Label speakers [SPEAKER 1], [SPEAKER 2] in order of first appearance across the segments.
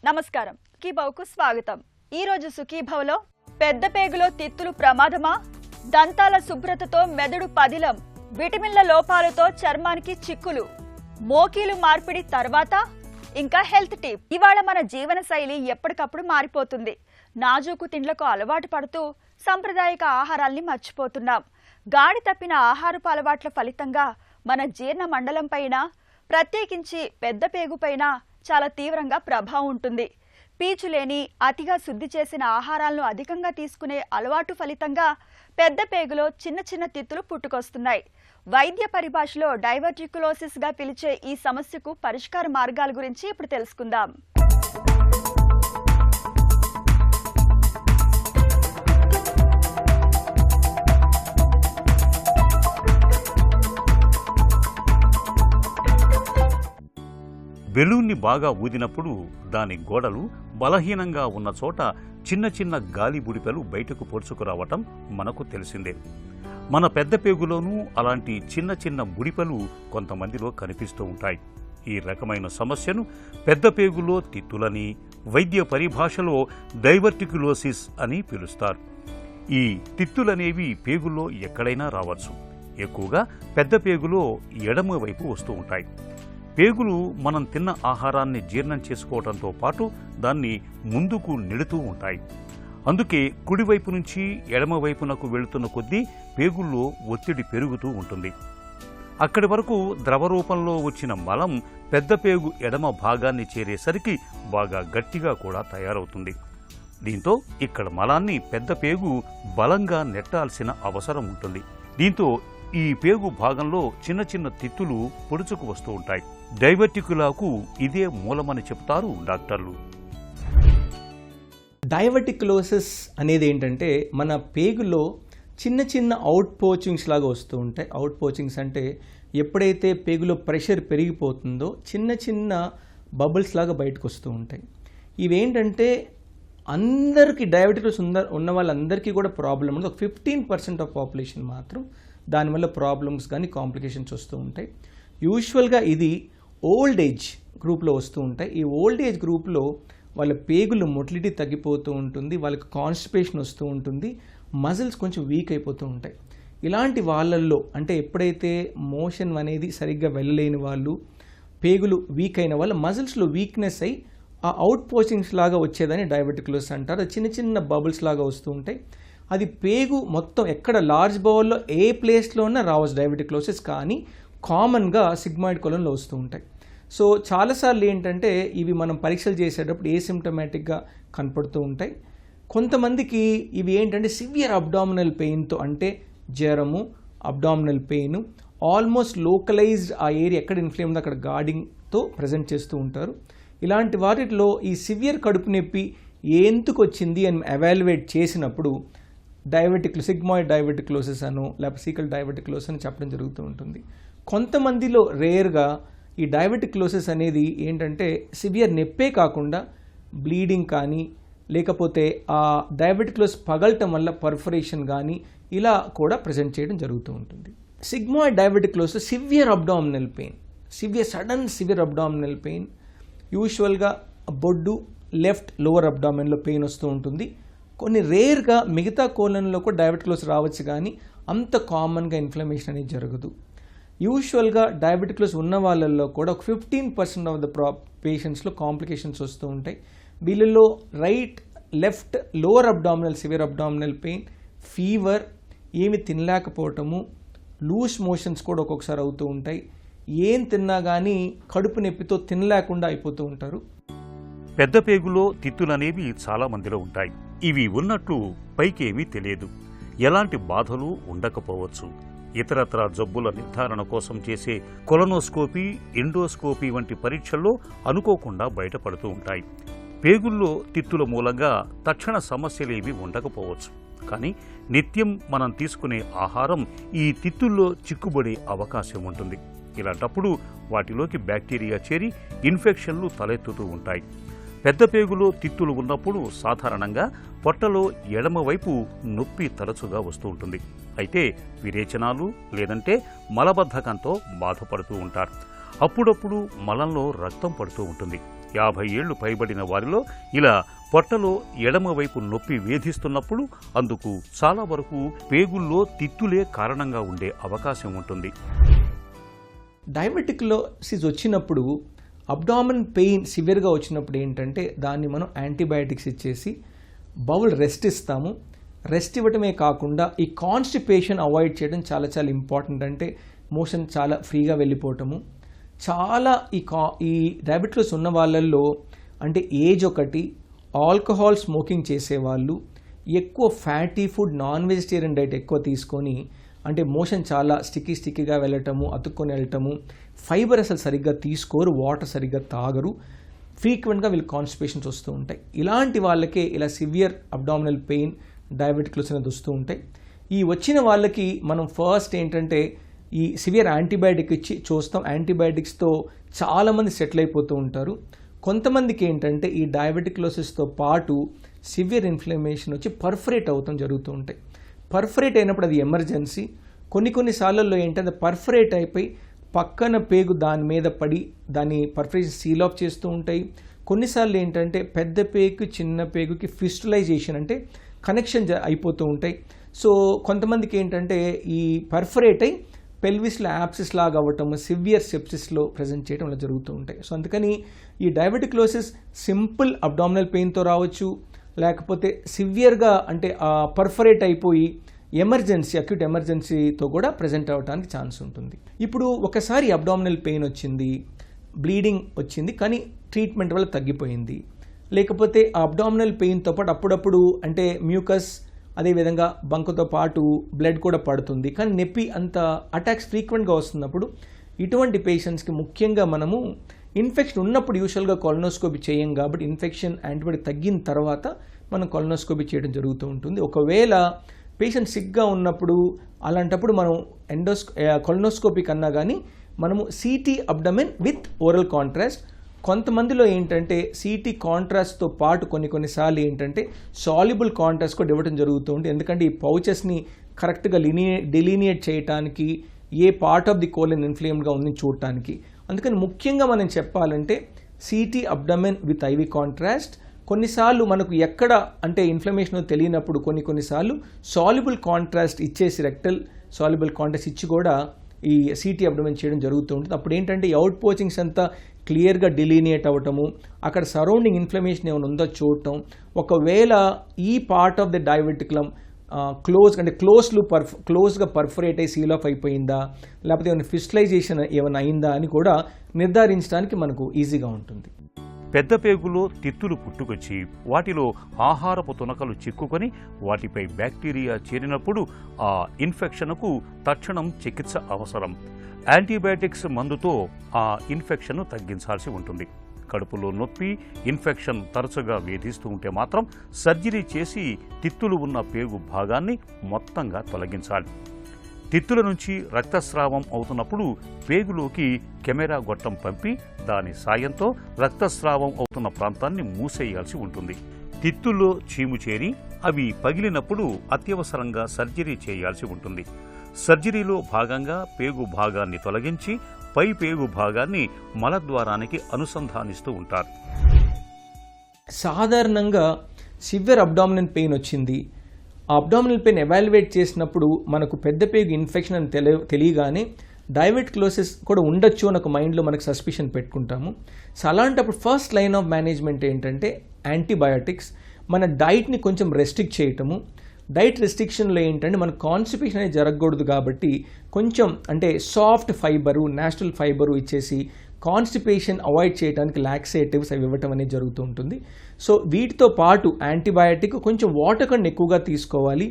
[SPEAKER 1] నమస్కారం. సుఖీభవకు స్వాగతం. ఈ రోజు సుఖీభవలో పెద్ద పేగులో తిత్తులు ప్రమాదమా, దంతాల శుభ్రతతో మెదడు పదిలం, విటమిన్ల లోపాలతో చర్మానికి చిక్కులు, మోకీలు మార్పిడి తర్వాత ఇంకా హెల్త్ టిప్. ఇవాళ మన జీవన శైలి ఎప్పటికప్పుడు మారిపోతుంది. నాజూకు తిండ్లకు అలవాటు పడుతూ సంప్రదాయక ఆహారాల్ని మర్చిపోతున్నాం. గాడి తప్పిన ఆహారపు అలవాట్ల ఫలితంగా మన జీర్ణ మండలం పైన, ప్రత్యేకించి పెద్ద పేగు పైన చాలా తీవ్రంగా ప్రభావం ఉంటుంది. పీచు లేని, అతిగా శుద్ధి చేసిన ఆహారాలను అధికంగా తీసుకునే అలవాటు ఫలితంగా పెద్ద పేగులో చిన్న చిన్న తిత్తులు పుట్టుకొస్తున్నాయి. వైద్య పరిభాషలో డైవర్టిక్యులోసిస్ గా పిలిచే ఈ సమస్యకు పరిష్కార మార్గాల గురించి ఇప్పుడు తెలుసుకుందాం.
[SPEAKER 2] బెలూన్ని బాగా ఊదినప్పుడు దాని గోడలు బలహీనంగా ఉన్న చోట చిన్న చిన్న గాలి బుడిపెలు బయటకు పొడుచుకురావటం మనకు తెలిసిందే. మన పెద్ద పేగులోనూ అలాంటి చిన్న చిన్న బుడిపెలు కొంతమందిలో కనిపిస్తూ ఉంటాయి. ఈ రకమైన సమస్యను పెద్ద పేగులో తిత్తులని, వైద్య పరిభాషలో డైవర్టిక్యులోసిస్ అని పిలుస్తారు. ఈ తిత్తులనేవి పేగుల్లో ఎక్కడైనా రావచ్చు. ఎక్కువగా పెద్ద పేగులో ఎడమ వైపు వస్తూ ఉంటాయి. పేగులు మనం తిన్న ఆహారాన్ని జీర్ణం చేసుకోవడంతో పాటు దాన్ని ముందుకు నెడుతూ ఉంటాయి. అందుకే కుడివైపు నుంచి ఎడమవైపునకు వెళుతున్న కొద్దీ పేగుల్లో ఒత్తిడి పెరుగుతూ ఉంటుంది. అక్కడి వరకు ద్రవ రూపంలో వచ్చిన మలం పెద్ద పేగు ఎడమ భాగాన్ని చేరేసరికి బాగా గట్టిగా కూడా తయారవుతుంది. దీంతో ఇక్కడ మలాన్ని పెద్ద పేగు బలంగా నెట్టాల్సిన అవసరం ఉంటుంది. దీంతో ఈ పేగు భాగంలో చిన్న చిన్న తిత్తులు పొడుచుకు వస్తూ ఉంటాయి. డైవర్టిక్యులాకు ఇదే మూలమని చెప్తారు డాక్టర్లు.
[SPEAKER 3] డైవర్టిక్యులోసిస్ అనేది ఏంటంటే మన పేగులో చిన్న చిన్న అవుట్ పోచింగ్స్ లాగా వస్తూ ఉంటాయి. అవుట్ పోచింగ్స్ అంటే ఎప్పుడైతే పేగులో ప్రెషర్ పెరిగిపోతుందో చిన్న చిన్న బబుల్స్ లాగా బయటకు వస్తూ ఉంటాయి. ఇవేంటంటే అందరికీ డయాబెటిక్స్ ఉన్న వాళ్ళందరికీ కూడా ప్రాబ్లం ఉంది. ఒక 15% ఆఫ్ పాపులేషన్ మాత్రం దానివల్ల ప్రాబ్లమ్స్ కానీ కాంప్లికేషన్స్ వస్తూ ఉంటాయి. యూజువల్గా ఇది ఓల్డ్ ఏజ్ గ్రూప్లో వస్తూ ఉంటాయి. ఈ ఓల్డ్ ఏజ్ గ్రూప్లో వాళ్ళ పేగులు మొటిలిటీ తగ్గిపోతూ ఉంటుంది, వాళ్ళకి కాన్స్టిపేషన్ వస్తూ ఉంటుంది, మజిల్స్ కొంచెం వీక్ అయిపోతూ ఉంటాయి. ఇలాంటి వాళ్ళల్లో అంటే ఎప్పుడైతే మోషన్ అనేది సరిగ్గా వెళ్ళలేని వాళ్ళు, పేగులు వీక్ అయిన వాళ్ళ మజిల్స్లో వీక్నెస్ అయ్యి ఆ అవుట్ పోచింగ్స్ లాగా వచ్చేదని డయాబెటిక్యులోసిస్ అంటారు. అది చిన్న చిన్న బబుల్స్ లాగా వస్తూ ఉంటాయి. అది పేగు మొత్తం ఎక్కడ లార్జ్ బౌల్లో ఏ ప్లేస్లో ఉన్నా రావచ్చు డయాబెటిక్యులోసిస్, కానీ కామన్గా సిగ్మాయిడ్ కోలన్లో వస్తూ ఉంటాయి. సో చాలాసార్లు ఏంటంటే ఇవి మనం పరీక్షలు చేసేటప్పుడు ఏసిమ్టమాటిక్గా కనపడుతూ ఉంటాయి. కొంతమందికి ఇవి ఏంటంటే సివియర్ అబ్డామినల్ పెయిన్తో, అంటే జ్వరము, అబ్డామినల్ పెయిన్, ఆల్మోస్ట్ లోకలైజ్డ్ ఆ ఏరియా ఎక్కడ ఇన్ఫ్లేమ్ ఉందో అక్కడ గార్డింగ్తో ప్రజెంట్ చేస్తూ ఉంటారు. ఇలాంటి వాటిలో ఈ సివియర్ కడుపు నొప్పి ఎందుకు వచ్చింది అని ఎవాల్యుయేట్ చేసినప్పుడు సిగ్మాయిడ్ డైవర్టిక్యులోసిస్ అను లేకపోతే సీకల్ డైవర్టిక్యులోసిస్ అని చెప్పడం జరుగుతూ ఉంటుంది. కొంతమందిలో రేర్గా ఈ డైవర్టిక్యులోసిస్ అనేది ఏంటంటే సివియర్ నొప్పే కాకుండా బ్లీడింగ్ కానీ, లేకపోతే ఆ డయాబెటిక్యులోసిస్ పగలటం వల్ల పర్ఫరేషన్ కానీ ఇలా కూడా ప్రజెంట్ చేయడం జరుగుతూ ఉంటుంది. Sigmoid diverticulosis severe abdominal pain, severe abdominal pain, యూజువల్గా బొడ్డు, లెఫ్ట్ లోవర్ అబ్డామిన్లో పెయిన్ వస్తూ ఉంటుంది. కొన్ని రేర్గా మిగతా కోలన్లో కూడా డయాబెటిక్యులోసిస్ రావచ్చు, కానీ అంత కామన్గా ఇన్ఫ్లమేషన్ అనేది జరగదు. యూజువల్గా డయాబెటిక్యులోసిస్ ఉన్న వాళ్ళల్లో కూడా ఒక 15% ఆఫ్ ద పేషెంట్స్లో కాంప్లికేషన్స్ వస్తూ ఉంటాయి. వీళ్ళలో right, left lower abdominal severe abdominal pain, fever, ఏమి తినలేకపోవటము, లూజ్ మోషన్స్ కూడా ఒక్కొక్కసారి అవుతూ ఉంటాయి. ఏం తిన్నా కానీ కడుపు నొప్పితో తినలేకుండా అయిపోతూ ఉంటారు.
[SPEAKER 2] పెద్ద పేగులో తిత్తులనేవి చాలా మందిలో ఉంటాయి. ఇవి ఉన్నట్లు పైకేమీ తెలియదు, ఎలాంటి బాధలు ఉండకపోవచ్చు. ఇతరత్రా జబ్బుల నిర్ధారణ కోసం చేసే కొలనోస్కోపీ, ఎండోస్కోపీ వంటి పరీక్షల్లో అనుకోకుండా బయటపడుతూ ఉంటాయి. పేగుల్లో తిత్తుల మూలంగా తక్షణ సమస్యలేవి ఉండకపోవచ్చు, కానీ నిత్యం మనం తీసుకునే ఆహారం ఈ తిత్తుల్లో చిక్కుబడే అవకాశం ఉంటుంది. ఇలాంటప్పుడు వాటిలోకి బ్యాక్టీరియా చేరి ఇన్ఫెక్షన్లు తలెత్తుతూ ఉంటాయి. పెద్ద పేగులో తిత్తులు ఉన్నప్పుడు సాధారణంగా పొట్టలో ఎడమవైపు నొప్పి తరచుగా వస్తూ ఉంటుంది. అయితే విరేచనాలు లేదంటే మలబద్ధకంతో బాధపడుతూ ఉంటారు. అప్పుడప్పుడు మలంలో రక్తం పడుతూ ఉంటుంది. 50 ఏళ్లు పైబడిన వారిలో ఇలా పొట్టలో ఎడమవైపు నొప్పి వేధిస్తున్నప్పుడు అందుకు చాలా వరకు పేగుల్లో తిత్తులే కారణంగా ఉండే అవకాశం ఉంటుంది.
[SPEAKER 3] డయాబెటిక్లోసిస్ వచ్చినప్పుడు అబ్డామిన్ పెయిన్ సివియర్గా వచ్చినప్పుడు ఏంటంటే దాన్ని మనం యాంటీబయాటిక్స్ ఇచ్చేసి బౌల్ రెస్ట్ ఇస్తాము. రెస్ట్ ఇవ్వటమే కాకుండా ఈ కాన్స్టిపేషన్ అవాయిడ్ చేయడం చాలా చాలా ఇంపార్టెంట్. అంటే మోషన్ చాలా ఫ్రీగా వెళ్ళిపోవటము. చాలా ఈ డయాబెటిక్లోస్ ఉన్న వాళ్ళల్లో అంటే ఏజ్ ఒకటి, ఆల్కహాల్ స్మోకింగ్ చేసేవాళ్ళు, ఎక్కువ fatty food, non vegetarian diet ఎక్కువ తీసుకొని అంటే మోషన్ చాలా స్టిక్కీగా వెళ్ళటము, అతుక్కొని వెళ్ళటము, ఫైబర్ అసలు సరిగ్గా తీసుకోరు, వాటర్ సరిగ్గా తాగరు, ఫ్రీక్వెంట్గా వీళ్ళు కాన్స్టిపేషన్స్ వస్తూ ఉంటాయి. ఇలాంటి వాళ్ళకే ఇలా సివియర్ అబ్డామినల్ పెయిన్ డయాబెటిక్లోస్ అనేది వస్తూ ఉంటాయి. ఈ వచ్చిన వాళ్ళకి మనం ఫస్ట్ ఏంటంటే ఈ సివియర్ యాంటీబయాటిక్ ఇచ్చి చూస్తాం. యాంటీబయాటిక్స్తో చాలామంది సెటిల్ అయిపోతూ ఉంటారు. కొంతమందికి ఏంటంటే ఈ డయాబెటిక్లోసిస్తో పాటు సివియర్ ఇన్ఫ్లమేషన్ వచ్చి పర్ఫరేట్ అవుతాం జరుగుతూ ఉంటాయి. పర్ఫరేట్ అయినప్పుడు అది ఎమర్జెన్సీ. కొన్ని సార్లలో ఏంటంటే పర్ఫరేట్ అయిపోయి పక్కన పేగు దాని మీద పడి దాన్ని పర్ఫరేషన్ సీల్ ఆఫ్ చేస్తూ ఉంటాయి. కొన్నిసార్లు ఏంటంటే పెద్ద పేగుకి చిన్న పేగుకి ఫిస్టులైజేషన్ అంటే కనెక్షన్ అయిపోతూ ఉంటాయి. సో కొంతమందికి ఏంటంటే ఈ పర్ఫరేట్ అయి పెల్విస్లో యాప్సిస్ లాగా అవ్వటం, సివియర్ సెప్సిస్లో ప్రజెంట్ చేయడం అలా జరుగుతూ ఉంటాయి. సో అందుకని ఈ డయాబెటిక్లోసిస్ సింపుల్ అబ్డామినల్ పెయిన్తో రావచ్చు, లేకపోతే సివియర్గా అంటే పర్ఫరేట్ అయిపోయి ఎమర్జెన్సీ, అక్యూట్ ఎమర్జెన్సీతో కూడా ప్రజెంట్ అవ్వడానికి ఛాన్స్ ఉంటుంది. ఇప్పుడు ఒకసారి అబ్డామినల్ పెయిన్ వచ్చింది, బ్లీడింగ్ వచ్చింది, కానీ ట్రీట్మెంట్ వల్ల తగ్గిపోయింది. లేకపోతే ఆ అబ్డామినల్ పెయిన్తో పాటు అప్పుడప్పుడు అంటే మ్యూకస్, అదేవిధంగా బంకుతో పాటు బ్లడ్ కూడా పడుతుంది, కానీ నొప్పి అంత అటాక్స్ ఫ్రీక్వెంట్గా వస్తున్నప్పుడు ఇటువంటి పేషెంట్స్కి ముఖ్యంగా మనము ఇన్ఫెక్షన్ ఉన్నప్పుడు యూజువల్గా కొలనోస్కోపీ చేయం కాబట్టి ఇన్ఫెక్షన్ యాంటీబయాటిక్ తగ్గిన తర్వాత మనం కొలనోస్కోపీ చేయడం జరుగుతూ ఉంటుంది. ఒకవేళ పేషెంట్ సిక్గా ఉన్నప్పుడు అలాంటప్పుడు మనం కొలనోస్కోపీ కన్నా కానీ మనము city abdomen with oral contrast. కొంతమందిలో ఏంటంటే సిటీ కాంట్రాస్ట్తో పాటు కొన్నిసార్లు ఏంటంటే సాల్యుబుల్ కాంట్రాస్ట్ కూడా ఇవ్వడం జరుగుతూ ఉంటుంది. ఎందుకంటే ఈ పౌచెస్ని కరెక్ట్గా డిలీనియేట్ చేయడానికి, ఏ పార్ట్ ఆఫ్ ది కోలన్ ఇన్ఫ్లేమ్డ్గా ఉందని చూడటానికి. అందుకని ముఖ్యంగా మనం చెప్పాలంటే city abdomen with IV contrast. కొన్నిసార్లు మనకు ఎక్కడ అంటే ఇన్ఫ్లమేషన్ తెలియనప్పుడు కొన్నిసార్లు సాల్యుబుల్ కాంట్రాస్ట్ ఇచ్చేసి రెక్టల్ సాల్యుబుల్ కాంట్రాస్ట్ ఇచ్చి కూడా ఈ సిటీ అబ్డమెన్ చేయడం జరుగుతూ ఉంటుంది. అప్పుడు ఏంటంటే ఈ అవుట్ పోచింగ్స్ అంతా క్లియర్గా డిలీనియేట్ అవ్వటము, అక్కడ సరౌండింగ్ ఇన్ఫ్లమేషన్ ఏమైనా ఉందో చూడటం, ఒకవేళ ఈ పార్ట్ ఆఫ్ ద డయాబెటిక్లం క్లోజ్గా పర్ఫరేట్ అయ్యి సీల్ ఆఫ్ అయిపోయిందా, లేకపోతే ఏమైనా ఫిస్టలైజేషన్ ఏమైనా అయిందా అని కూడా నిర్ధారించడానికి మనకు ఈజీగా ఉంటుంది.
[SPEAKER 2] పెద్ద పేగులో తిత్తులు పుట్టుకొచ్చి వాటిలో ఆహారపు తునకలు చిక్కుకొని వాటిపై బ్యాక్టీరియా చేరినప్పుడు ఆ ఇన్ఫెక్షన్కు తక్షణం చికిత్స అవసరం. యాంటీబయాటిక్స్ మందుతో ఆ ఇన్ఫెక్షన్ను తగ్గించాల్సి ఉంటుంది. కడుపులో నొప్పి, ఇన్ఫెక్షన్ తరచుగా వేధిస్తూ ఉంటే మాత్రం సర్జరీ చేసి తిత్తులు ఉన్న పేగు భాగాన్ని మొత్తంగా తొలగించాలి. తిత్తుల నుంచి రక్తస్రావం అవుతున్నప్పుడు పేగులోకి కెమెరా గొట్టం పంపి దాని సాయంతో రక్తస్రావం అవుతున్న ప్రాంతాన్ని మూసేయాల్సి ఉంటుంది. తిత్తుల్లో చీము చేరి అవి పగిలినప్పుడు అత్యవసరంగా సర్జరీ చేయాల్సి ఉంటుంది. సర్జరీలో భాగంగా పేగు భాగాన్ని తొలగించి పై పేగు భాగాన్ని మలద్వారానికి అనుసంధానిస్తూ ఉంటారు.
[SPEAKER 3] సాధారణంగా సివియర్ అబ్డామినల్ పెయిన్ వచ్చింది, ఆ అబ్డామినల్ పెయిన్ ఎవాల్యుయేట్ చేసినప్పుడు మనకు పెద్ద పేగు ఇన్ఫెక్షన్ అని తెలియగానే డయాబెటిక్లోసిస్ కూడా ఉండొచ్చు అని ఒక మైండ్లో మనకు సస్పిషన్ పెట్టుకుంటాము. సో అలాంటప్పుడు ఫస్ట్ లైన్ ఆఫ్ మేనేజ్మెంట్ ఏంటంటే యాంటీబయాటిక్స్. మన డైట్ని కొంచెం రెస్ట్రిక్ట్ చేయటము. డైట్ రెస్ట్రిక్షన్లో ఏంటంటే మన కాన్స్టిపేషన్ అనేది జరగకూడదు కాబట్టి కొంచెం అంటే సాఫ్ట్ ఫైబరు, న్యాచురల్ ఫైబరు ఇచ్చేసి కాన్స్టిపేషన్ అవాయిడ్ చేయడానికి లాక్సేటివ్స్ అవి ఇవ్వటం అనేది జరుగుతూ ఉంటుంది. సో వీటితో పాటు యాంటీబయాటిక్, కొంచెం వాటర్ కంటే ఎక్కువగా తీసుకోవాలి.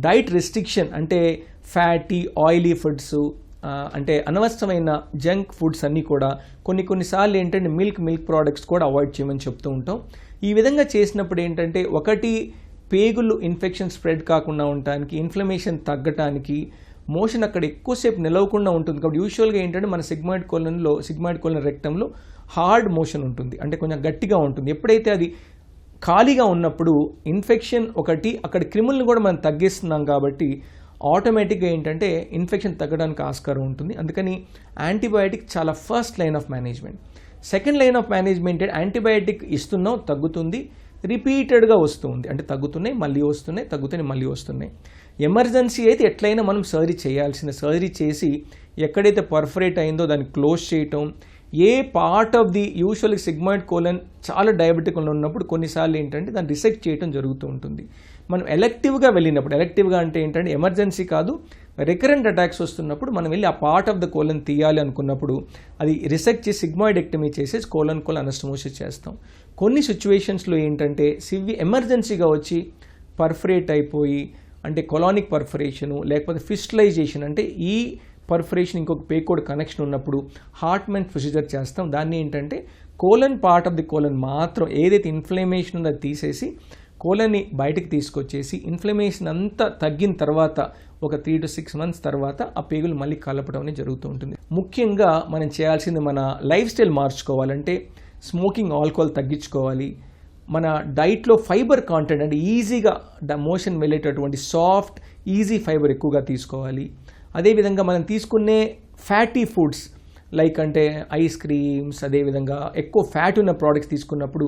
[SPEAKER 3] డైట్ రెస్ట్రిక్షన్ అంటే ఫ్యాటీ, ఆయిలీ ఫుడ్స్, అంటే అనవసరమైన జంక్ ఫుడ్స్ అన్నీ కూడా కొన్నిసార్లు ఏంటంటే మిల్క్ ప్రోడక్ట్స్ కూడా అవాయిడ్ చేయమని చెప్తూ ఉంటాం. ఈ విధంగా చేసినప్పుడు ఏంటంటే ఒకటి పేగులు ఇన్ఫెక్షన్ స్ప్రెడ్ కాకుండా ఉండటానికి, ఇన్ఫ్లమేషన్ తగ్గటానికి, మోషన్ అక్కడ ఎక్కువసేపు నిలవకుండా ఉంటుంది. కాబట్టి యూజువల్గా ఏంటంటే మన సిగ్మాయిడ్ కోలన్ రెక్టంలో హార్డ్ మోషన్ ఉంటుంది, అంటే కొంచెం గట్టిగా ఉంటుంది. ఎప్పుడైతే అది ఖాళీగా ఉన్నప్పుడు ఇన్ఫెక్షన్ ఒకటి, అక్కడ క్రిములను కూడా మనం తగ్గిస్తున్నాం కాబట్టి ఆటోమేటిక్గా ఏంటంటే ఇన్ఫెక్షన్ తగ్గడానికి ఆస్కారం ఉంటుంది. అందుకని యాంటీబయాటిక్ చాలా first line of management. Second line of management antibiotic ఇస్తున్నాం, తగ్గుతుంది, రిపీటెడ్గా వస్తుంది, అంటే తగ్గుతున్నాయి మళ్ళీ వస్తున్నాయి, తగ్గుతున్నాయి మళ్ళీ వస్తున్నాయి. ఎమర్జెన్సీ అయితే ఎట్లయినా మనం సర్జరీ చేయాల్సిన, సర్జరీ చేసి ఎక్కడైతే పర్ఫరేట్ అయిందో దాన్ని క్లోజ్ చేయటం. A part of the usually sigmoid colon చాలా డయాబెటిక్ ఉన్నప్పుడు కొన్నిసార్లు ఏంటంటే దాన్ని రిసెక్ట్ చేయడం జరుగుతూ ఉంటుంది. మనం ఎలెక్టివ్గా వెళ్ళినప్పుడు, ఎలెక్టివ్గా అంటే ఏంటంటే ఎమర్జెన్సీ కాదు, రికరెంట్ అటాక్స్ వస్తున్నప్పుడు మనం వెళ్ళి ఆ పార్ట్ ఆఫ్ ద కోలన్ తీయాలి అనుకున్నప్పుడు అది రిసెక్ట్ చేసి సిగ్మాయిడెక్టమీ చేసేసి కోలన్ అనస్టమోసిస్ చేస్తాం. కొన్ని సిచ్యువేషన్స్లో ఏంటంటే ఎమర్జెన్సీగా వచ్చి పర్ఫరేట్ అయిపోయి, అంటే కొలానిక్ పర్ఫరేషను లేకపోతే ఫిస్టలైజేషన్, అంటే ఈ పర్ఫరేషన్ ఇంకొక పేకోడ్ కనెక్షన్ ఉన్నప్పుడు హార్ట్మెంట్ ప్రొసీజర్ చేస్తాం. దాన్ని ఏంటంటే colon part of the colon మాత్రం ఏదైతే ఇన్ఫ్లమేషన్ ఉందో అది తీసేసి కోలన్ని బయటకు తీసుకొచ్చేసి ఇన్ఫ్లమేషన్ అంతా తగ్గిన తర్వాత ఒక 3 to 6 months తర్వాత ఆ పేగులు మళ్ళీ కలపడం అనేది జరుగుతూ ఉంటుంది. ముఖ్యంగా మనం చేయాల్సింది మన లైఫ్ స్టైల్ మార్చుకోవాలంటే స్మోకింగ్, ఆల్కహాల్ తగ్గించుకోవాలి. మన డైట్లో ఫైబర్ కాంటెంట్ అంటే ఈజీగా మోషన్ వెళ్ళేటటువంటి సాఫ్ట్ ఈజీ ఫైబర్ ఎక్కువగా తీసుకోవాలి. అదేవిధంగా మనం తీసుకునే ఫ్యాటీ ఫుడ్స్ లైక్ అంటే ఐస్ క్రీమ్స్, అదేవిధంగా ఎక్కువ ఫ్యాట్ ఉన్న ప్రోడక్ట్స్ తీసుకున్నప్పుడు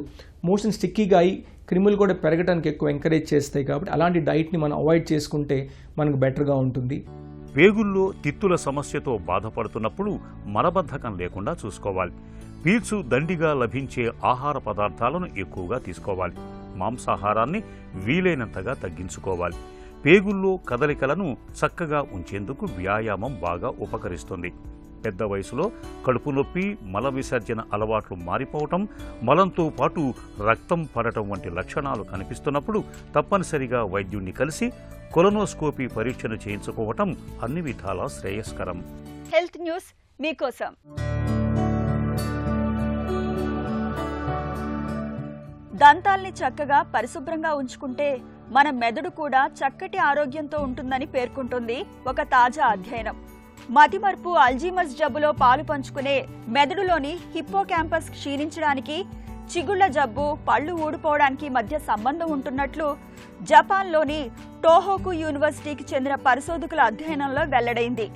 [SPEAKER 3] మోషన్ స్టిక్కీగా అయి క్రిములు కూడా పెరగడానికి ఎక్కువ ఎంకరేజ్ చేస్తాయి. కాబట్టి అలాంటి డైట్ని మనం అవాయిడ్ చేసుకుంటే మనకు బెటర్గా ఉంటుంది.
[SPEAKER 2] పేగుల్లో తిత్తుల సమస్యతో బాధపడుతున్నప్పుడు మలబద్ధకం లేకుండా చూసుకోవాలి. పీల్చు దండిగా లభించే ఆహార పదార్థాలను ఎక్కువగా తీసుకోవాలి. మాంసాహారాన్ని వీలైనంతగా తగ్గించుకోవాలి. పేగుల్లో కదలికలను చక్కగా ఉంచేందుకు వ్యాయామం బాగా ఉపకరిస్తుంది. పెద్ద వయసులో కడుపు నొప్పి, మల విసర్జన అలవాట్లు మారిపోవటం, మలంతో పాటు రక్తం పడటం వంటి లక్షణాలు కనిపిస్తున్నప్పుడు తప్పనిసరిగా వైద్యుణ్ణి కలిసి కొలనోస్కోపీ పరీక్షను చేయించుకోవటం అన్ని విధాలా శ్రేయస్కరం.
[SPEAKER 1] హెల్త్ న్యూస్ మీకోసం. దంతాల్ని చక్కగా పరిశుభ్రంగా ఉంచుకుంటే మన మెదడు కూడా చక్కటి ఆరోగ్యంతో ఉంటుందని పేర్కొంటుంది ఒక తాజా అధ్యయనం. మతిమరుపు, అల్జీమర్స్ జబ్బులో పాలు పంచుకునే మెదడులోని హిప్పోకాంపస్ క్షీణించడానికి, చిగుళ్ల జబ్బు, పళ్ళు ఊడిపోవడానికి మధ్య సంబంధం ఉంటున్నట్లు జపాన్లోని టోహోకు యూనివర్సిటీకి చెందిన పరిశోధకుల అధ్యయనంలో వెల్లడైంది.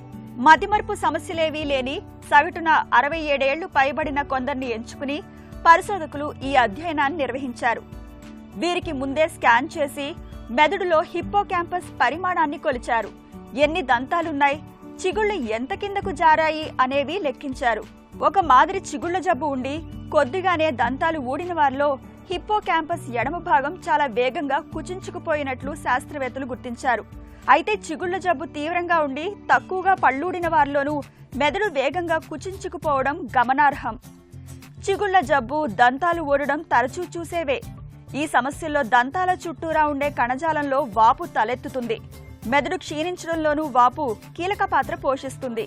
[SPEAKER 1] మతిమరుపు సమస్యలేవీ లేని సగటున 67 ఏళ్లు పైబడిన కొందరిని ఎంచుకుని పరిశోధకులు ఈ అధ్యయనాన్ని నిర్వహించారు. వీరికి ముందే స్కాన్ చేసి మెదడులో హిప్పోకాంపస్ పరిమాణాన్ని కొలిచారు. ఎన్ని దంతాలున్నాయి, చిగుళ్లు ఎంత కిందకు జారాయి అనేవి లెక్కించారు. ఒక మాదిరి చిగుళ్ల జబ్బు ఉండి కొద్దిగానే దంతాలు ఊడిన వారిలో హిప్పోకాంపస్ ఎడమ భాగం చాలా వేగంగా కుచించుకుపోయినట్లు శాస్త్రవేత్తలు గుర్తించారు. అయితే చిగుళ్ల జబ్బు తీవ్రంగా ఉండి తక్కువగా పళ్ళూడిన వారిలోనూ మెదడు వేగంగా కుచించుకుపోవడం గమనార్హం. చిగుళ్ల జబ్బు, దంతాలు ఊడడం తరచూ చూసేవే. ఈ సమస్యల్లో దంతాల చుట్టూరా ఉండే కణజాలంలో వాపు తలెత్తుతుంది. మెదడు క్షీణించడంలోనూ వాపు కీలక పాత్ర పోషిస్తుంది.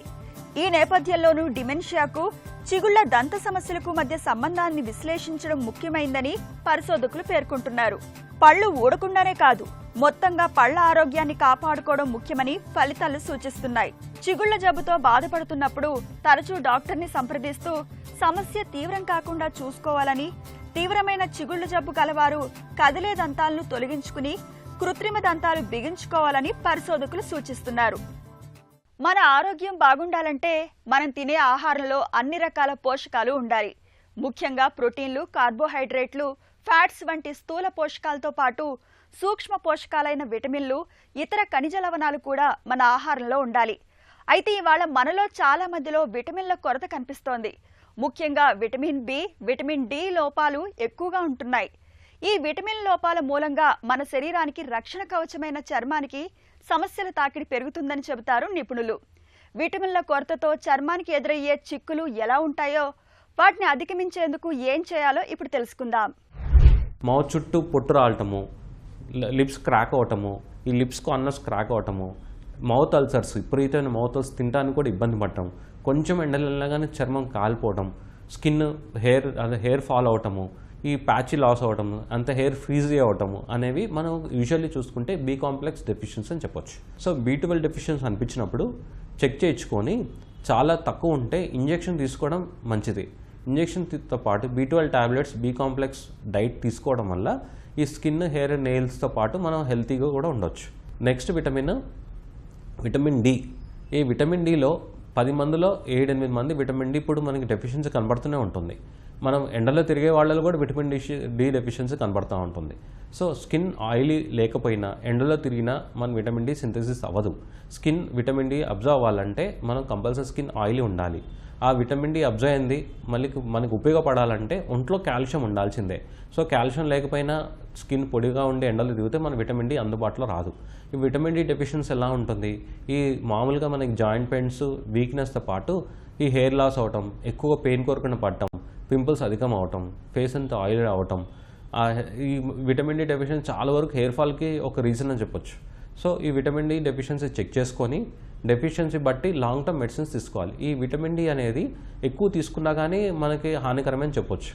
[SPEAKER 1] ఈ నేపథ్యంలోనూ డిమెన్షియాకు, చిగుళ్ల దంత సమస్యలకు మధ్య సంబంధాన్ని విశ్లేషించడం ముఖ్యమైందని పరిశోధకులు పేర్కొంటున్నారు. పళ్ళు ఊడకుండానే కాదు, మొత్తంగా పళ్ల ఆరోగ్యాన్ని కాపాడుకోవడం ముఖ్యమని ఫలితాలు సూచిస్తున్నాయి. చిగుళ్ల జబ్బుతో బాధపడుతున్నప్పుడు తరచూ డాక్టర్ని సంప్రదిస్తూ సమస్య తీవ్రం కాకుండా చూసుకోవాలని, తీవ్రమైన చిగుళ్ల జబ్బు కలవారు కదిలే దంతాలను తొలగించుకుని కృత్రిమ దంతాలు బిగించుకోవాలని పరిశోధకులు సూచిస్తున్నారు. మన ఆరోగ్యం బాగుండాలంటే మనం తినే ఆహారంలో అన్ని రకాల పోషకాలు ఉండాలి. ముఖ్యంగా ప్రోటీన్లు, కార్బోహైడ్రేట్లు, ఫ్యాట్స్ వంటి స్థూల పోషకాలతో పాటు సూక్ష్మ పోషకాలైన విటమిన్లు, ఇతర ఖనిజ లవణాలు కూడా మన ఆహారంలో ఉండాలి. అయితే ఇవాళ మనలో చాలా మందిలో విటమిన్ల కొరత కనిపిస్తోంది. ముఖ్యంగా విటమిన్ బి, విటమిన్ డి లోపాలు ఎక్కువగా ఉంటున్నాయి. ఈ విటమిన్ లోపాల మూలంగా మన శరీరానికి రక్షణ కవచమైన చర్మానికి సమస్యల తాకిడి పెరుగుతుందని చెబుతారు నిపుణులు. విటమిన్ల కొరతతో చర్మానికి ఎదురయ్యే చిక్కులు ఎలా ఉంటాయో, వాటిని అధిగమించేందుకు ఏం చేయాలో ఇప్పుడు తెలుసుకుందాం.
[SPEAKER 4] మౌత్ చుట్టూ పొట్టు రాలటము, లిప్స్ క్రాక్ అవటము, ఈ లిప్స్ కార్నర్స్ క్రాక్ అవటము, మౌత్ అల్సర్స్, విపరీతమైన మౌత్ అల్సర్స్ తినడానికి కూడా ఇబ్బంది పడటం, కొంచెం ఎండలగానే చర్మం కాలిపోవటం, స్కిన్ హెయిర్ ఫాల్ అవటము, ఈ ప్యాచీ లాస్ అవటము, అంత హెయిర్ ఫ్రీజీ అవటము అనేవి మనం యూజువల్లీ చూసుకుంటే బి కాంప్లెక్స్ డెఫిషియన్సీ అని చెప్పొచ్చు. సో B12 డెఫిషియన్సీ అనిపించినప్పుడు చెక్ చేయించుకొని చాలా తక్కువ ఉంటే ఇంజెక్షన్ తీసుకోవడం మంచిది. ఇంజెక్షన్తో పాటు B12 tablets, B complex diet తీసుకోవడం వల్ల ఈ స్కిన్, హెయిర్, నెయిల్స్తో పాటు మనం హెల్తీగా కూడా ఉండొచ్చు. Next vitamin D. ఈ విటమిన్ డిలో 10 మందిలో 7-8 మంది విటమిన్ డి ఇప్పుడు మనకి డెఫిషియన్సీ కనబడుతూనే ఉంటుంది. మనం ఎండలో తిరిగే వాళ్ళలో కూడా విటమిన్ డి డెఫిషియన్సీ కనబడుతూ ఉంటుంది. సో స్కిన్ ఆయిలీ లేకపోయినా ఎండలో తిరిగినా మన విటమిన్ డి సింథసిస్ అవ్వదు. స్కిన్ విటమిన్ డి అబ్జర్వ్ అవ్వాలంటే మనం కంపల్సరీ స్కిన్ ఆయిలీ ఉండాలి. ఆ విటమిన్ డి అబ్జర్వ్ అయింది మళ్ళీ మనకు ఉపయోగపడాలంటే ఒంట్లో కాల్షియం ఉండాల్సిందే. సో కాల్షియం లేకపోయినా స్కిన్ పొడిగా ఉండి ఎండలు తిరిగితే మన విటమిన్ డి అందుబాటులో రాదు. ఈ విటమిన్ డి డెఫిషియన్సీ ఎలా ఉంటుంది, ఈ మామూలుగా మనకి జాయింట్ పెయిన్స్ వీక్నెస్తో పాటు ఈ హెయిర్ లాస్ అవటం, ఎక్కువ పెయిన్ కోరుకుని పడటం, పింపుల్స్ అధికం అవటం, ఫేస్ అంతా ఆయిల్ అవటం, ఈ విటమిన్ డి డెఫిషియన్సీ చాలా వరకు హెయిర్ ఫాల్కి ఒక రీజన్ అని చెప్పొచ్చు. సో ఈ విటమిన్ డి డెఫిషియన్సీ చెక్ చేసుకొని డెఫిషియన్సీ బట్టి లాంగ్ టర్మ్ మెడిసిన్స్ తీసుకోవాలి. ఈ విటమిన్ డి అనేది ఎక్కువ తీసుకున్నా కానీ మనకి హానికరమని చెప్పొచ్చు.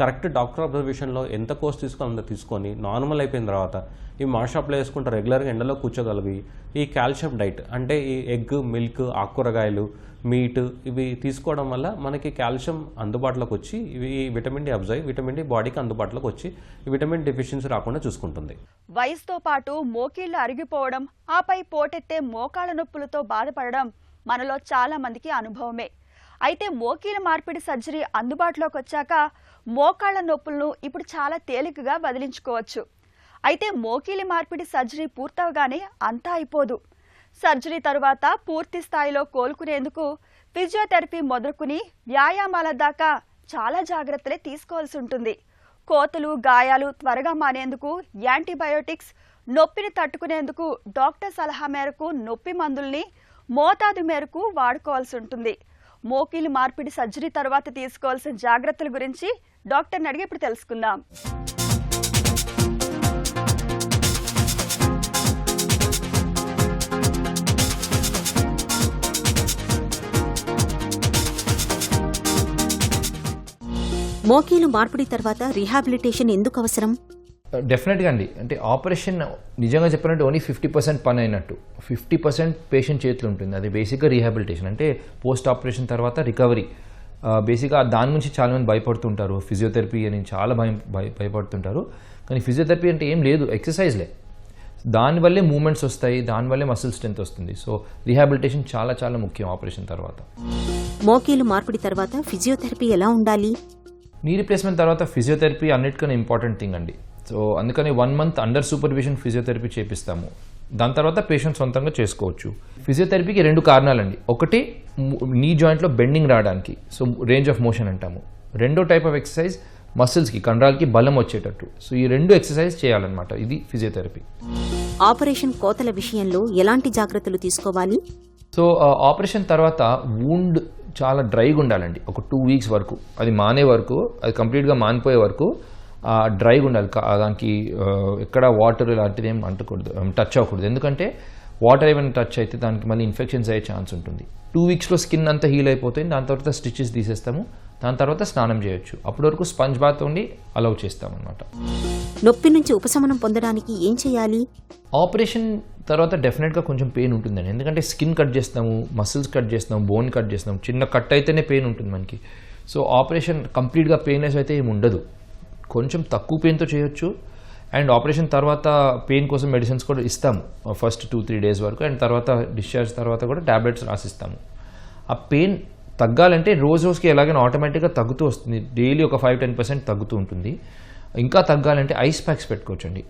[SPEAKER 4] కరెక్ట్ డాక్టర్ అబ్జర్వేషన్లో ఎంత కోర్స్ తీసుకోవాలి అంత తీసుకొని నార్మల్ అయిపోయిన తర్వాత ఈ మార్షాప్లో వేసుకుంటే రెగ్యులర్గా ఎండలో కూర్చోగలిగి ఈ కాల్షియం డైట్ అంటే ఈ ఎగ్, మిల్క్, ఆకుకూరగాయలు, మీట్ ఇవి తీసుకోవడం వల్ల మనకి కాల్షియం అందుబాటులోకి వచ్చి ఇవి vitamin D absorb vitamin D బాడీకి అందుబాటులోకి వచ్చి విటమిన్ డెఫిషియన్సీ రాకుండా చూసుకుంటుంది.
[SPEAKER 1] వయసుతో పాటు మోకీళ్లు అరిగిపోవడం, ఆపై పోటెత్తే మోకాళ్ళ నొప్పులతో బాధపడడం మనలో చాలా మందికి అనుభవమే. అయితే మోకీల మార్పిడి సర్జరీ అందుబాటులోకి వచ్చాక మోకాళ్ళ నొప్పులను ఇప్పుడు చాలా తేలికగా వదిలించుకోవచ్చు. అయితే మోకీలి మార్పిడి సర్జరీ పూర్తవగానే అంతా అయిపోదు. సర్జరీ తరువాత పూర్తి స్థాయిలో కోలుకునేందుకు ఫిజియోథెరపీ మొదలుకుని వ్యాయామాల దాకా చాలా జాగ్రత్తలే తీసుకోవాల్సి ఉంటుంది. కోతలు, గాయాలు త్వరగా మానేందుకు యాంటీబయోటిక్స్, నొప్పిని తట్టుకునేందుకు డాక్టర్ సలహా మేరకు నొప్పి మందుల్ని మోతాదు మేరకు వాడుకోవాల్సి ఉంటుంది. మోకీలు మార్పిడి సర్జరీ తర్వాత తీసుకోవాల్సిన జాగ్రత్తల గురించి డాక్టర్ని అడిగి ఇప్పుడు తెలుసుకుందాం.
[SPEAKER 5] మోకీలు మార్పిడి తర్వాత రీహాబిలిటేషన్ ఎందుకు అవసరం?
[SPEAKER 6] డెఫినెట్గా అండి. అంటే ఆపరేషన్ నిజంగా చెప్పినట్టు ఓన్లీ 50% పని అయినట్టు, 50% పేషెంట్ చేతిలో ఉంటుంది. అది బేసిక్గా రీహాబిలిటేషన్ అంటే పోస్ట్ ఆపరేషన్ తర్వాత రికవరీ. బేసిక్గా దాని నుంచి చాలామంది భయపడుతుంటారు. ఫిజియోథెరపీ అని చాలా భయపడుతుంటారు. కానీ ఫిజియోథెరపీ అంటే ఏం లేదు, ఎక్సర్సైజ్లే. దానివల్లే మూమెంట్స్ వస్తాయి, దానివల్లే మసిల్ స్ట్రెంత్ వస్తుంది. సో రీహాబిలిటేషన్ చాలా చాలా ముఖ్యం ఆపరేషన్ తర్వాత.
[SPEAKER 5] మోకీలు మార్పిడి తర్వాత ఫిజియోథెరపీ ఎలా ఉండాలి?
[SPEAKER 6] నీ రీప్లేస్మెంట్ తర్వాత ఫిజియోథెరపీ అన్నిటికన్నా ఇంపార్టెంట్ థింగ్ అండి. సో అందుకని 1 month అండర్ సూపర్విజన్ ఫిజియోథెరపీ చేపిస్తాము. దాని తర్వాత పేషెంట్ సొంతంగా చేసుకోవచ్చు. ఫిజియోథెరపీకి 2 కారణాలండి. ఒకటి నీ జాయింట్లో బెండింగ్ రావడానికి, సో రేంజ్ ఆఫ్ మోషన్ అంటాము. రెండో టైప్ ఆఫ్ ఎక్సర్సైజ్ మసిల్స్కి, కండరాలకి బలం వచ్చేటట్టు. సో ఈ 2 ఎక్సర్సైజ్ చేయాలన్నమాట. ఇది ఫిజియోథెరపీ.
[SPEAKER 5] ఆపరేషన్ కోతల విషయంలో ఎలాంటి జాగ్రత్తలు తీసుకోవాలి?
[SPEAKER 6] సో ఆపరేషన్ తర్వాత వూండ్ చాలా డ్రైగా ఉండాలండి. ఒక 2 weeks వరకు, అది మానే వరకు, అది కంప్లీట్గా మానిపోయే వరకు డ్రైగా ఉండాలి. దానికి ఎక్కడ వాటర్ ఇలాంటిది ఏం అంటకూడదు, టచ్ అవ్వకూడదు. ఎందుకంటే వాటర్ ఏమైనా టచ్ అయితే దానికి మళ్ళీ ఇన్ఫెక్షన్స్ అయ్యే ఛాన్స్ ఉంటుంది. 2 weeksలో స్కిన్ అంతా హీల్ అయిపోతుంది. దాని తర్వాత స్టిచెస్ తీసేస్తాము. దాని తర్వాత స్నానం చేయొచ్చు. అప్పటి వరకు స్పంజ్ బాత్ ఉండి అలౌ చేస్తామన్నమాట.
[SPEAKER 5] నొప్పి నుంచి ఉపశమనం పొందడానికి ఏం చేయాలి?
[SPEAKER 6] ఆపరేషన్ తర్వాత డెఫినెట్గా కొంచెం పెయిన్ ఉంటుందండి. ఎందుకంటే స్కిన్ కట్ చేస్తాము, మసిల్స్ కట్ చేస్తాము, బోన్ కట్ చేస్తాము. చిన్న కట్ అయితేనే పెయిన్ ఉంటుంది మనకి. సో ఆపరేషన్ కంప్లీట్గా పెయిన్లెస్ అయితే ఏమి ఉండదు. కొంచెం తక్కువ పెయిన్తో చేయొచ్చు. అండ్ ఆపరేషన్ తర్వాత పెయిన్ కోసం మెడిసిన్స్ కూడా ఇస్తాము ఫస్ట్ 2-3 days వరకు. అండ్ తర్వాత డిశ్చార్జ్ తర్వాత కూడా ట్యాబ్లెట్స్ రాసిస్తాము. ఆ పెయిన్ తగ్గాలంటే రోజుకి ఎలాగైనా ఆటోమేటిక్గా తగ్గుతూ వస్తుంది. డైలీ ఒక 5-10% తగ్గుతూ ఉంటుంది. ఇంకా తగ్గాలంటే ఐస్ ప్యాక్స్ పెట్టుకోవచ్చండి.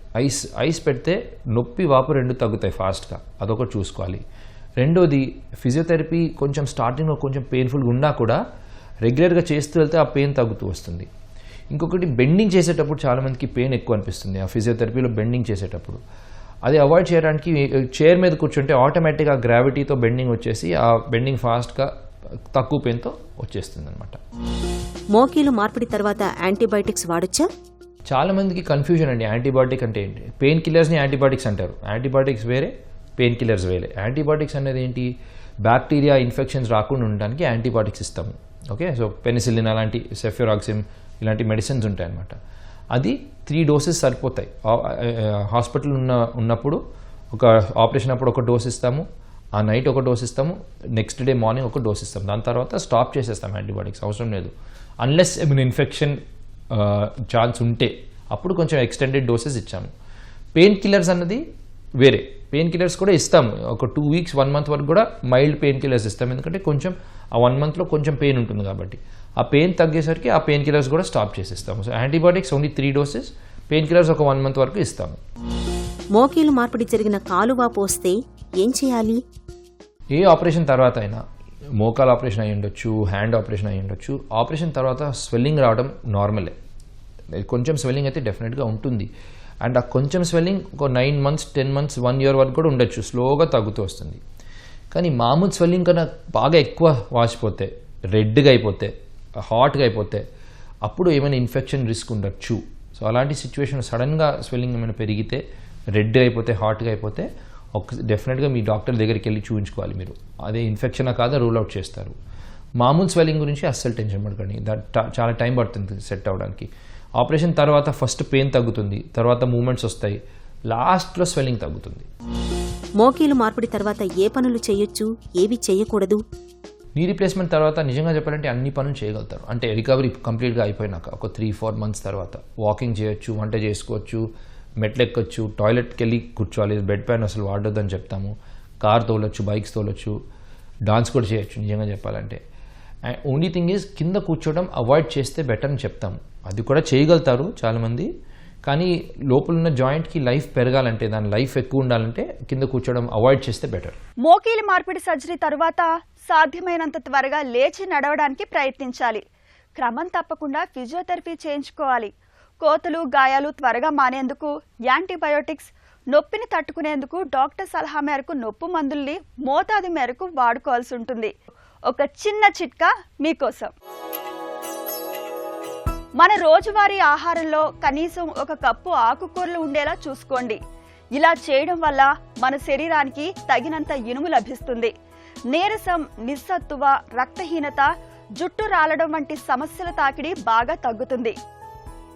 [SPEAKER 6] ఐస్ పెడితే నొప్పి, వాపు 2 తగ్గుతాయి ఫాస్ట్గా. అదొకటి చూసుకోవాలి. రెండోది ఫిజియోథెరపీ కొంచెం స్టార్టింగ్లో కొంచెం పెయిన్ఫుల్గా ఉన్నా కూడా రెగ్యులర్గా చేస్తూ వెళ్తే ఆ పెయిన్ తగ్గుతూ వస్తుంది. ఇంకొకటి బెండింగ్ చేసేటప్పుడు చాలామందికి పెయిన్ ఎక్కువ అనిపిస్తుంది. ఆ ఫిజియోథెరపీలో బెండింగ్ చేసేటప్పుడు అది అవాయిడ్ చేయడానికి చైర్ మీద కూర్చుంటే ఆటోమేటిక్గా గ్రావిటీతో బెండింగ్ వచ్చేసి ఆ బెండింగ్ ఫాస్ట్గా తక్కువ పెయిన్తో వచ్చేస్తుంది అనమాట.
[SPEAKER 5] మోకీలు మార్పిడి తర్వాత యాంటీబయాటిక్స్ వాడొచ్చా?
[SPEAKER 6] చాలా మందికి కన్ఫ్యూజన్ అండి. యాంటీబయాటిక్ అంటే ఏంటి? పెయిన్ కిల్లర్స్ని యాంటీబయాటిక్స్ అంటారు. యాంటీబయాటిక్స్ వేరే, పెయిన్ కిల్లర్స్ వేరే. యాంటీబయాటిక్స్ అనేది ఏంటి? బ్యాక్టీరియా ఇన్ఫెక్షన్స్ రాకుండా ఉండడానికి యాంటీబయాటిక్స్ ఇస్తాము. ఓకే, సో పెనిసిలిన్ అలాంటి, సెఫ్యూరాక్సిమ్ ఇలాంటి మెడిసిన్స్ ఉంటాయి అన్నమాట. అది 3 doses సరిపోతాయి. హాస్పిటల్ ఉన్నప్పుడు ఒక ఆపరేషన్ అప్పుడు ఒక డోస్ ఇస్తాము, ఆ నైట్ ఒక డోస్ ఇస్తాము, నెక్స్ట్ డే మార్నింగ్ ఒక డోస్ ఇస్తాము. దాని తర్వాత స్టాప్ చేసేస్తాం. యాంటీబయాటిక్స్ అవసరం లేదు. అన్లెస్ ఏమైనా ఇన్ఫెక్షన్ ఛాన్స్ ఉంటే అప్పుడు కొంచెం ఎక్స్టెండెడ్ డోసెస్ ఇచ్చాము. పెయిన్ కిల్లర్స్ అన్నది వేరే. పెయిన్ కిల్లర్స్ కూడా ఇస్తాము. ఒక 2 weeks 1 month వరకు కూడా మైల్డ్ పెయిన్ కిల్లర్స్ ఇస్తాము. ఎందుకంటే కొంచెం ఆ 1 monthలో కొంచెం పెయిన్ ఉంటుంది కాబట్టి. ఆ పెయిన్ తగ్గేసరికి ఆ పెయిన్ కిల్లర్స్ కూడా స్టాప్ చేసేస్తాము. So antibiotics only 3 doses, pain killers ఒక 1 month వరకు ఇస్తాము.
[SPEAKER 5] మోకీలు మార్పిడి జరిగిన కాలువాపు వస్తే ఏం చేయాలి?
[SPEAKER 6] ఏ ఆపరేషన్ తర్వాత అయినా, మోకాలు ఆపరేషన్ అయ్యి ఉండొచ్చు, హ్యాండ్ ఆపరేషన్ అయ్యి ఉండొచ్చు, ఆపరేషన్ తర్వాత స్వెల్లింగ్ రావడం నార్మలే. కొంచెం స్వెల్లింగ్ అయితే డెఫినెట్గా ఉంటుంది. అండ్ ఆ కొంచెం స్వెల్లింగ్ ఒక 9 months, 10 months, 1 year వరకు కూడా ఉండొచ్చు, స్లోగా తగ్గుతూ వస్తుంది. కానీ మామూలు స్వెల్లింగ్ కన్నా బాగా ఎక్కువ వాసిపోతే, రెడ్గా అయిపోతే, హాట్గా అయిపోతే అప్పుడు ఏమైనా ఇన్ఫెక్షన్ రిస్క్ ఉండొచ్చు. సో అలాంటి సిచ్యువేషన్ సడన్గా స్వెల్లింగ్ ఏమైనా పెరిగితే, రెడ్గా అయిపోతే, హాట్గా అయిపోతే డెఫినెట్గా మీ డాక్టర్ దగ్గరికి వెళ్ళి చూపించుకోవాలి. మీరు అదే ఇన్ఫెక్షనా కాదా రూల్ అవుట్ చేస్తారు. మామూలు స్వెల్లింగ్ గురించి అస్సలు టెన్షన్ పడకండి, చాలా టైం పడుతుంది సెట్ అవ్వడానికి. ఆపరేషన్ తర్వాత ఫస్ట్ పెయిన్ తగ్గుతుంది, తర్వాత మూమెంట్స్ వస్తాయి, లాస్ట్లో స్వెల్లింగ్ తగ్గుతుంది.
[SPEAKER 5] మోకీలు మార్పిడి తర్వాత ఏ పనులు చేయొచ్చు, ఏవి చేయకూడదు?
[SPEAKER 6] నీ రీప్లేస్మెంట్ తర్వాత నిజంగా చెప్పాలంటే అన్ని పనులు చేయగలుగుతారు. అంటే రికవరీ కంప్లీట్గా అయిపోయినాక ఒక 3-4 months తర్వాత వాకింగ్ చేయొచ్చు, వంట చేసుకోవచ్చు, మెట్లు ఎక్కొచ్చు, టాయిలెట్కి వెళ్ళి కూర్చోవాలి, బెడ్ పైన అసలు వాడొద్దని చెప్తాము, కార్ తోలొచ్చు, బైక్స్ తోలొచ్చు, డాన్స్ కూడా చేయొచ్చు నిజంగా చెప్పాలంటే. అండ్ ఓన్లీ థింగ్ ఈజ్ కింద కూర్చోవడం అవాయిడ్ చేస్తే బెటర్ అని చెప్తాము. అది కూడా చేయగలుగుతారు చాలామంది, కానీ లోపల ఉన్న జాయింట్కి లైఫ్ పెరగాలంటే, దాని లైఫ్ ఎక్కువ ఉండాలంటే కింద కూర్చోవడం అవాయిడ్ చేస్తే బెటర్.
[SPEAKER 1] మోకీలు మార్పిడి సర్జరీ తరువాత సాధ్యమైనంత త్వరగా లేచి నడవడానికి ప్రయత్నించాలి. క్రమం తప్పకుండా ఫిజియోథెరపీ చేయించుకోవాలి. కోతలు, గాయాలు త్వరగా మానేందుకు యాంటీబయోటిక్స్, నొప్పిని తట్టుకునేందుకు డాక్టర్ సలహా మేరకు నొప్పు మందుల్ని మోతాదు మేరకు వాడుకోవాల్సి ఉంటుంది. ఒక చిన్న చిట్కా మీకోసం. మన రోజువారీ ఆహారంలో కనీసం 1 కప్పు ఆకుకూరలు ఉండేలా చూసుకోండి. ఇలా చేయడం వల్ల మన శరీరానికి తగినంత ఇనుము లభిస్తుంది. నీరసం, నిస్సత్తువ, రక్తహీనత, జుట్టు రాలడం వంటి సమస్యల తాకిడి బాగా తగ్గుతుంది.